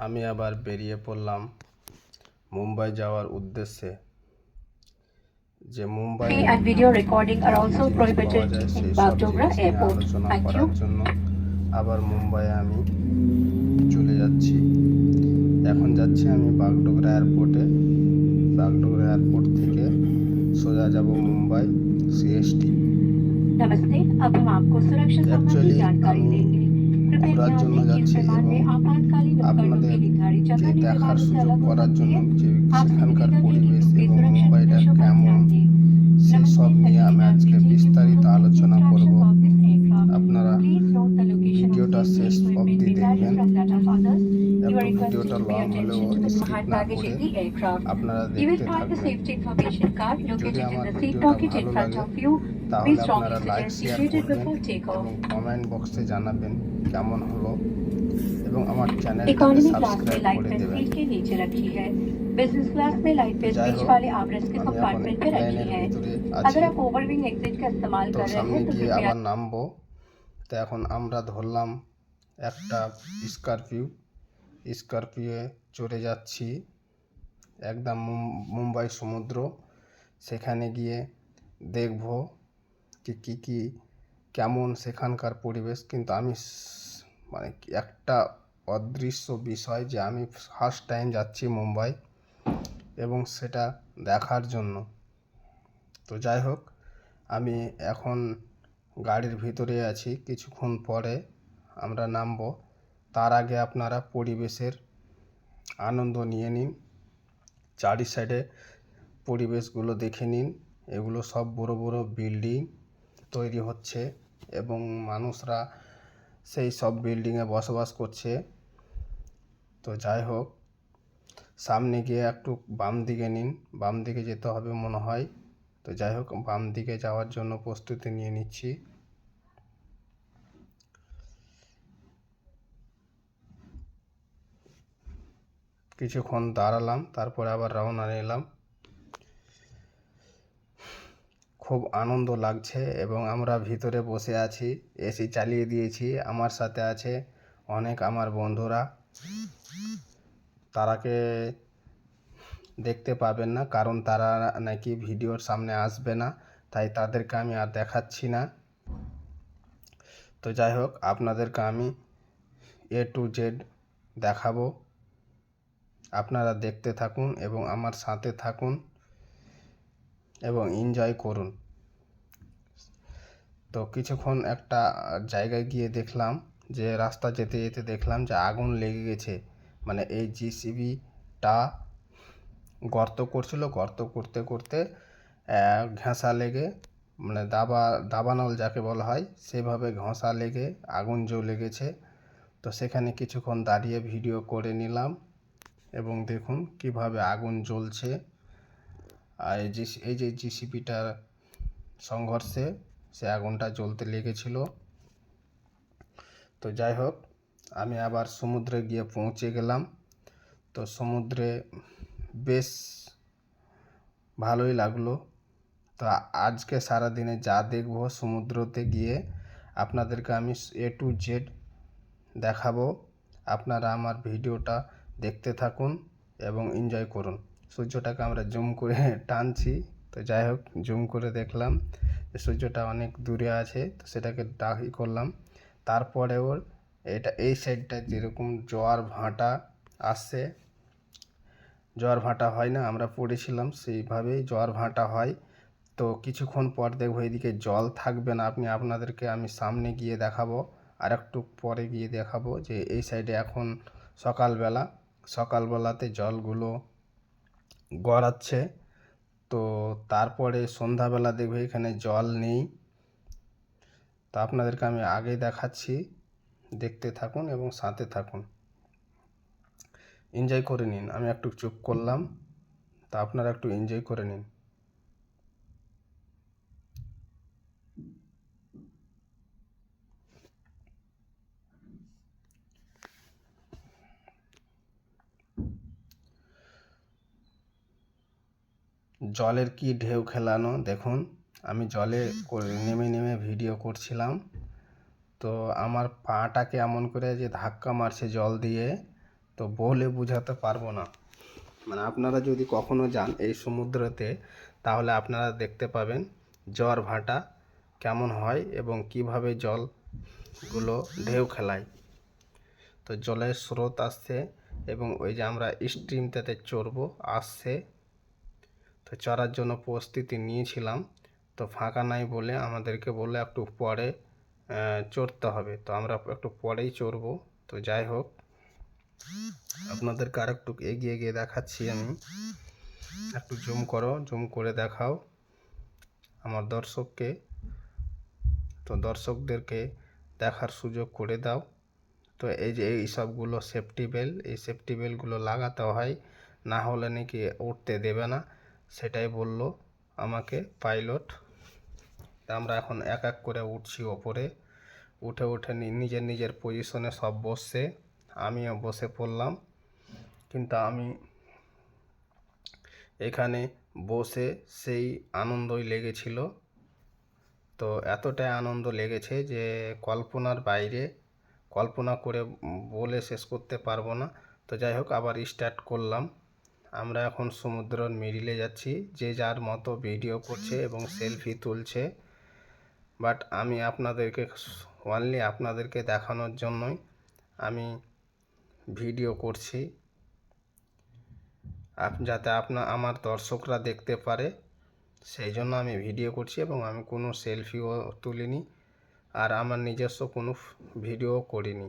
আমি আবার বেরিয়ে পড়লাম মুম্বাই যাওয়ার উদ্দেশ্যে। যে Mumbai and video recording are also জিনিস পাওয়া prohibited যায় in সেই সব Bagdogra জিনিস নিয়ে Airport. আলোচনা Thank করার you. জন্য আবার মুম্বাইয়ে আমি চলে যাচ্ছি। এখন যাচ্ছি আমি বাগডোগরা এয়ারপোর্টে। বাগডোগরা এয়ারপোর্ট থেকে सोजा যাব মুম্বাই सीएसटी। नमस्ते, अब हम आपको सुरक्षा संबंधी एक्चुअली जानकारी আমি देंगे। कृपया ঘোরার ध्यान জন্য दें कि इस যাচ্ছি विमान এবং में आपातकालीन उपकरणों की निर्धारित আপনাদেরকে जगह भी দেখার विमानों से সুযোগ अलग हो করার सकती জন্য है। যে आपसे সেখানকার निवेदन है कि পরিবেশ क्योंकि এবং सुरक्षा মুম্বাইটা निर्देशों का কেমন ध्यान दें। সেই नमस्ते, সব নিয়ে सभी আমি ध्यान আজকে दीजिए कि বিস্তারিত follow the আলোচনা করব। instructions of this aircraft. আপনারা Please note the location of ভিডিওটা safety শেষ equipment অবধি may vary দেখবেন। from that of others. You একটু are requested ভিডিওটা to pay লং হলেও attention to the skip hand না baggage করে in the aircraft. আপনারা You will দেখতে find the থাকবেন। safety information card যদি located in আমার the seat ভিডিওটা pocket in ভালো front লাগে of you. We তাহলে strongly আপনারা like suggest you share read it করবেন before takeoff. এবং কমেন্ট বক্সে জানাবেন কেমন হলো এবং আমার চ্যানেলটাকে इकोनॉमी क्लास में সাবস্ক্রাইব लाइट করে पेन দেবেন। सीट के नीचे रखी है। बिजनेस क्लास में लाइट তো पेन যাই बीच হোক वाले आर्मरेस्ट के আমি এখন कंपार्टमेंट में रखी প্লেনের है। ভিতরে আছি। अगर आप ओवरविंग एग्जिट का इस्तेमाल তো कर रहे সামনে हैं तो গিয়ে कृपया আবার নামবো। তো এখন আমরা ধরলাম একটা স্করপিও চড়ে যাচ্ছি একদম মুম্বাই সমুদ্র। সেখানে গিয়ে দেখব কি কেমন সেখানকার পরিবেশ। কিন্তু আমি মানে একটা অদৃশ্য বিষয় যে আমি ফার্স্ট টাইম যাচ্ছি মুম্বাই এবং সেটা দেখার জন্য। তো যাই হোক আমি এখন গাড়ির ভিতরে আছি, কিছুক্ষণ পরে আমরা নামবো। তার আগে আপনারা পরিবেশের আনন্দ নিয়ে নিন, চারি সাইডে পরিবেশগুলো দেখে নিন। এগুলো সব বড় বড় বিল্ডিং তৈরি হচ্ছে এবং মানুষরা সেই সব বিল্ডিংয়ে বসবাস করছে। তো যাই হোক সামনে গিয়ে একটু বাম দিকে নিন, বাম দিকে যেতে হবে মনে হয়। তো যাই হোক বাম দিকে যাওয়ার জন্য প্রস্তুতি নিয়ে নিচ্ছি। কিছুক্ষণ দাঁড়ালাম, তারপরে আবার রওনা নিলাম। খুব আনন্দ লাগছে এবং আমরা ভিতরে বসে আছি, এসি চালিয়ে দিয়েছি। আমার সাথে আছে অনেক আমার বন্ধুরা, তারাকে দেখতে পাবেন না কারণ তারা নাকি ভিডিওর সামনে আসবে না, তাই তাদেরকে আমি আর দেখাচ্ছি না। তো যাই হোক আপনাদেরকে আমি A to Z দেখাবো, আপনারা দেখতে থাকুন এবং আমার সাথে থাকুন এবং এনজয় করুন। তো কিছুক্ষণ একটা জায়গায় গিয়ে দেখলাম যে রাস্তা যেতে যেতে দেখলাম যে আগুন লেগে গেছে। মানে এই জিসিবিটা গর্ত করছিল, গর্ত করতে করতে ঘেঁষা লেগে মানে দাবানল যাকে বলা হয় সেভাবে ঘষা লেগে আগুন জ্বলে গেছে। তো সেখানে কিছুক্ষণ দাঁড়িয়ে ভিডিও করে নিলাম এবং দেখুন কিভাবে আগুন জ্বলছে। আর এই যে জিসিবিটার সংঘর্ষে সে আগুনটা জ্বলতে লেগেছিল। তো যাই হোক আমি আবার সমুদ্রে গিয়ে পৌঁছে গেলাম। তো সমুদ্রে বেশ ভালোই লাগলো। তো আজকে সারাদিনে যা দেখবো সমুদ্রতে গিয়ে আপনাদেরকে আমি A to Z দেখাবো। আপনারা আমার ভিডিওটা দেখতে থাকুন এবং এনজয় করুন। সূর্যটাকে আমরা জুম করে টানছি। তো যাই হোক জুম করে দেখলাম যে সূর্যটা অনেক দূরে আছে, তো সেটাকে দাহি করলাম। তারপরেও এই সাইডটা যেরকম জোয়ার ভাঁটা আসছে, জোয়ার ভাঁটা হয় না, আমরা পড়েছিলাম সেইভাবেই জোয়ার ভাঁটা হয়। তো কিছুক্ষণ পর দেখবো এদিকে জল থাকবে না, আপনাদেরকে আমি সামনে গিয়ে দেখাবো, আর একটু পরে গিয়ে দেখাবো যে এই সাইডে এখন সকালবেলাতে জলগুলো গড়াচ্ছে। তো তারপরে সন্ধ্যাবেলা দেখবে এখানে জল নেই। তো আপনাদেরকে আমি আগেই দেখাচ্ছি, দেখতে থাকুন এবং সাথে থাকুন, এনজয় করে নিন। আমি একটু চুপ করলাম, তা আপনারা একটু এনজয় করে নিন। জলের কি ঢেউ খেলানো দেখুন। আমি জলে নেমে নেমে ভিডিও করছিলাম, তো আমার পাটাকে এমন করে যে ধাক্কা মারছে জল দিয়ে, তো বলে বোঝাতে পারবো না। মানে আপনারা যদি কখনো যান এই সমুদ্রতে, তাহলে আপনারা দেখতে পাবেন জ্বর ভাটা কেমন হয় এবং কিভাবে জলগুলো ঢেউ খেলায়। তো জলের স্রোত আসছে এবং ওই যে আমরা স্ট্রিমটাতে চড়বো আসছে। তো চড়ার জন্য প্রস্তুতি নিয়েছিলাম, তো ফাঁকা নাই বলে আমাদেরকে বললে একটু পরে চড়তে হবে। তো আমরা একটু পরেই চড়বো। তো যাই হোক, আপনাদেরকে আর একটু এগিয়ে গিয়ে দেখাচ্ছি আমি। একটু জুম করো, জুম করে দেখাও আমার দর্শককে। তো দর্শকদেরকে দেখার সুযোগ করে দাও। তো এই যে এই সবগুলো সেফটি বেল্ট, এই সেফটি বেল্টগুলো লাগাতে হয়, না হলে নাকি উঠতে দেবে না, সেটাই বলল আমাকে পাইলট। তা আমরা এখন এক এক করে উঠছি ওপরে। উঠে উঠে নিজের নিজের পজিশনে সব বসছে, আমিও বসে পড়লাম। কিন্তু আমি এখানে বসে সেই আনন্দই লেগেছিল। তো এতটাই আনন্দ লেগেছে যে কল্পনার বাইরে, কল্পনা করে বলে শেষ করতে পারবো না। তো যাই হোক, আবার স্টার্ট করলাম। আমরা এখন সমুদ্রের মিডিলে যাচ্ছি, যে যার মতো ভিডিও করছে এবং সেলফি তুলছে। বাট আমি আপনাদেরকে অনলি আপনাদেরকে দেখানোর জন্যই আমি ভিডিও করছি, যাতে আমার দর্শকরা দেখতে পারে, সেই জন্য আমি ভিডিও করছি। এবং আমি কোনো সেলফিও তুলিনি, আর আমার নিজস্ব কোনো ভিডিও করিনি।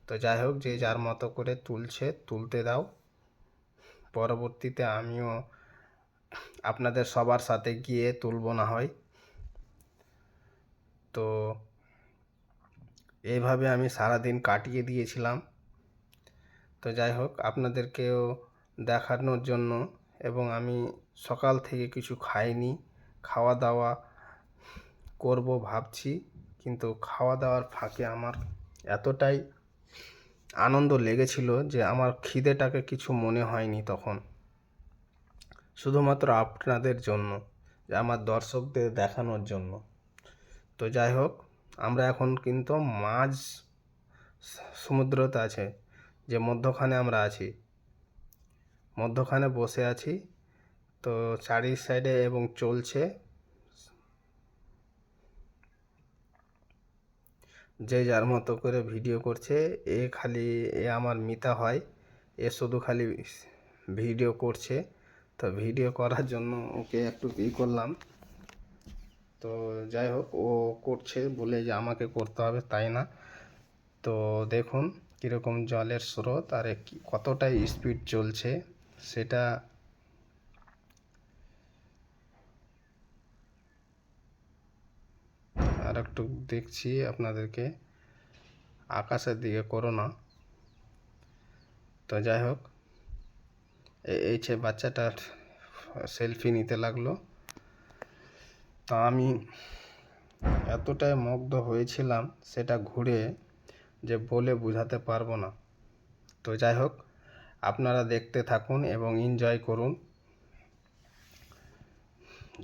তো যাই হোক, যে যার মতো করে তুলছে তুলতে দাও। পরবর্তীতে আমিও আপনাদের সবার সাথে গিয়ে তুলব না হয়। তো এইভাবে আমি সারাদিন কাটিয়ে দিয়েছিলাম। তো যাই হোক, আপনাদেরকেও দেখানোর জন্য, এবং আমি সকাল থেকে কিছু খাইনি, খাওয়া দাওয়া করব ভাবছি। কিন্তু খাওয়া দাওয়ার ফাঁকে আমার এতটাই আনন্দ লেগেছিল যে আমার খিদেটাকে কিছু মনে হয়নি তখন, শুধুমাত্র আপনাদের জন্য, যে আমার দর্শকদের দেখানোর জন্য। তো যাই হোক, আমরা এখন কিন্তু মাঝ সমুদ্রতে আছে, যে মধ্যখানে আমরা আছি, মধ্যখানে বসে আছি। তো চারি সাইডে এবং চলছে, যে যার মতো করে ভিডিও করছে। এ আমার মিতা হয়, এ শুধু খালি ভিডিও করছে। তো ভিডিও করার জন্য ওকে একটু করলাম। তো যাই হোক, ও করছে বলে যে আমাকে করতে হবে তাই না। তো দেখুন কীরকম জলের স্রোত আর কতটাই স্পিড চলছে সেটা। আর একটু দেখছি আপনাদেরকে, আকাশের দিকে করো না। তো যাই হোক, এই যে বাচ্চাটার সেলফি নিতে লাগলো। তো আমি এতটাই মুগ্ধ হয়েছিলাম সেটা ঘুরে, যে বলে বোঝাতে পারবো না। তো যাই হোক, আপনারা দেখতে থাকুন এবং এনজয় করুন।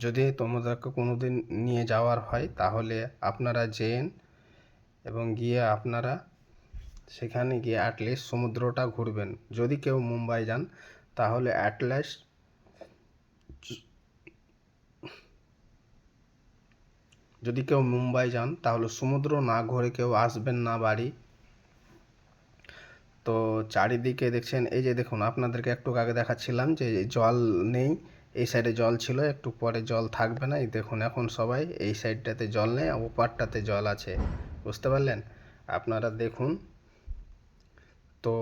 যদি তোমাদেরকে কোনো দিন নিয়ে যাওয়ার হয়, তাহলে আপনারা যেন, এবং গিয়ে আপনারা সেখানে গিয়ে অ্যাটলিস্ট সমুদ্রটা ঘুরবেন। যদি কেউ মুম্বাই যান, তাহলে অ্যাটলিস্ট তাহলে সমুদ্র না ঘুরে কেউ আসবেন না বাড়ি। তো চারিদিকে দেখছেন, এই যে দেখুন, আপনাদেরকে একটু আগে দেখাচ্ছিলাম যে জল নেই, এই সাইডে জল ছিল, একটু পরে জল থাকবে না। এই দেখুন, এখন সবাই এই সাইডটাতে জল নেই, ওপারটাতে জল আছে, বুঝতে পারলেন? আপনারা দেখুন। তো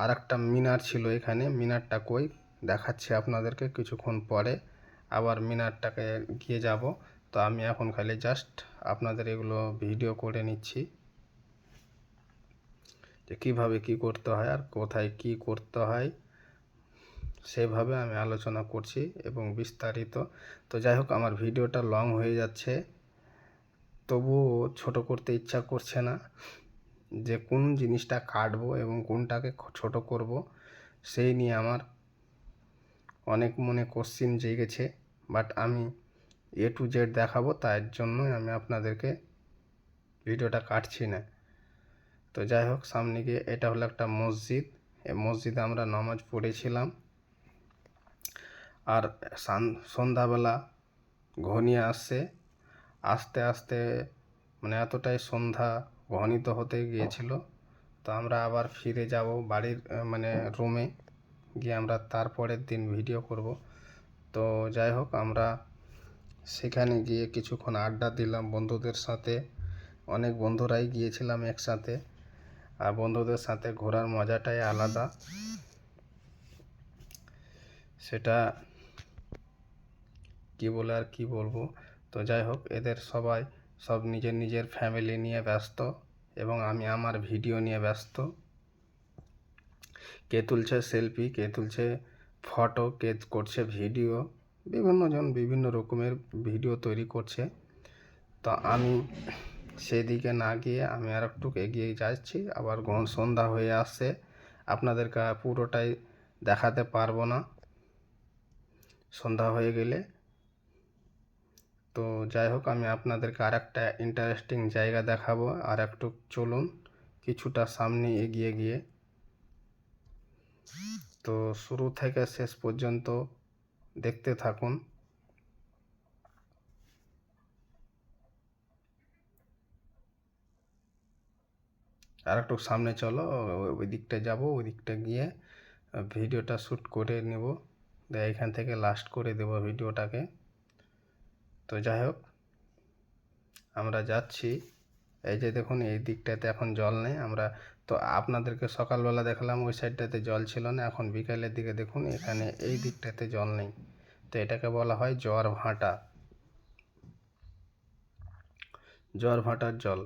আর একটা মিনার ছিল এখানে, মিনারটা কই দেখাচ্ছি আপনাদেরকে কিছুক্ষণ পরে। আবার মিনারটাকে গিয়ে যাব। তো আমি এখন খালি জাস্ট আপনাদের এগুলো ভিডিও করে নিচ্ছি, যে কীভাবে কী করতে হয় আর কোথায় কী করতে হয়, সেভাবে আমি আলোচনা করছি এবং বিস্তারিত। তো যাই হোক, আমার ভিডিওটা লং হয়ে যাচ্ছে, তবুও ছোট করতে ইচ্ছা করছে না, যে কোন জিনিসটা কাটবো এবং কোনটাকে ছোট করব, সেই নিয়ে আমার অনেক মনে কোশ্চিন জেগেছে। বাট আমি A to Z দেখাবো, তার জন্যই আমি আপনাদেরকে ভিডিওটা কাটছি না। তো যাই হোক, সামনে গিয়ে এটা হলো একটা মসজিদ, মসজিদে আমরা নামাজ পড়েছিলাম। আর সন্ধ্যাবেলা ঘনিয়ে আসছে, আস্তে আস্তে মানে এতটাই সন্ধ্যা ঘনিত হতে গিয়েছিল। তো আমরা আবার ফিরে যাব বাড়ির মানে রুমে গিয়ে আমরা তারপরের দিন ভিডিও করব। তো যাই হোক, আমরা সেখানে গিয়ে কিছুক্ষণ আড্ডা দিলাম বন্ধুদের সাথে। অনেক বন্ধুরাই গিয়েছিলাম একসাথে, আর বন্ধুদের সাথে ঘোরার মজাটাই আলাদা। সেটা কি বলে আর কি বলবো। তো যাই হোক, এদের সব নিজের নিজের ফ্যামিলি নিয়ে ব্যস্ত এবং আমি আমার ভিডিও নিয়ে ব্যস্ত। কে তুলছে সেলফি, কে তুলছে ফটো, কে করছে ভিডিও, বিভিন্ন জন বিভিন্ন রকমের ভিডিও তৈরি করছে। তো আমি সেদিকে না গিয়ে আমি আর একটু এগিয়ে যাচ্ছি। আবার সন্ধ্যা হয়ে আসছে, আপনাদেরকে পুরোটাই দেখাতে পারবো না সন্ধ্যা হয়ে গেলে। তো যাই হোক, আমি আপনাদেরকে আর একটা ইন্টারেস্টিং জায়গা দেখাবো। আর একটু চলুন কিছুটা সামনে এগিয়ে গিয়ে। তো শুরু থেকে শেষ পর্যন্ত দেখতে থাকুন। আর একটু সামনে চলো, ওই দিকটা যাবো, ওই দিকটা গিয়ে ভিডিওটা শ্যুট করে নেব, এখান থেকে লাস্ট করে দেব ভিডিওটাকে। তো যাই হোক, আমরা যাচ্ছি। এই যে দেখুন, এই দিকটাতে এখন জল নেই। আমরা তো আপনাদেরকে সকালবেলা দেখালাম ওই সাইডটাতে জল ছিল না, এখন বিকালের দিকে দেখুন এখানে এই দিকটাতে জল নেই। তো এটাকে বলা হয় জোয়ার ভাঁটা, জোয়ার ভাঁটার জল।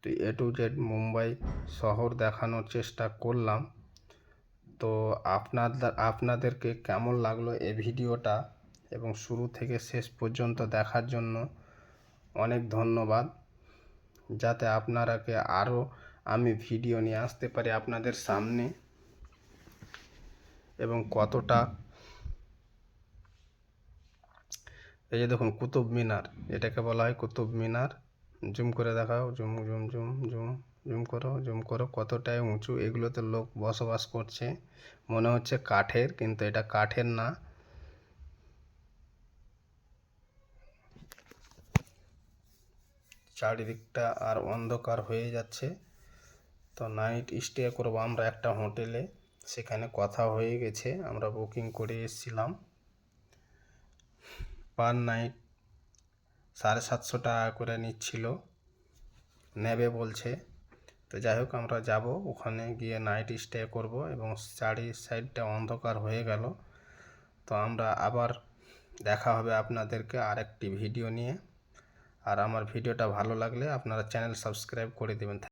তো এ টু জেড মুম্বাই শহর দেখানোর চেষ্টা করলাম। তো আপনাদেরকে কেমন লাগলো এই ভিডিওটা এবং শুরু থেকে শেষ পর্যন্ত দেখার জন্য অনেক ধন্যবাদ। যাতে আপনারাকে আরও আমি ভিডিও নিয়ে আসতে পারি আপনাদের সামনে। এবং কতটা, এই যে দেখুন কুতুব মিনার, এটাকে বলা হয় কুতুব মিনার। জুম করে দেখাও, zoom zoom zoom zoom zoom করো কতটাই উঁচু। এগুলোতে লোক বসবাস করছে, মনে হচ্ছে কাঠের, কিন্তু এটা কাঠের না। চারিদিকটা আর অন্ধকার হয়ে যাচ্ছে। তো নাইট স্টে করবো আমরা একটা হোটেলে, সেখানে কথা হয়ে গেছে, আমরা বুকিং করে এসেছিলাম। পার নাইট 750 টাকা করে নিচ্ছিল, নেবে বলছে। তো যাই হোক, আমরা যাব, ওখানে গিয়ে নাইট স্টে করব এবং চারি সাইডটা অন্ধকার হয়ে গেল। তো আমরা আবার দেখা হবে আপনাদেরকে আরেকটি ভিডিও নিয়ে। আর আমার ভিডিওটা ভালো লাগলে আপনারা চ্যানেল সাবস্ক্রাইব করে দেবেন।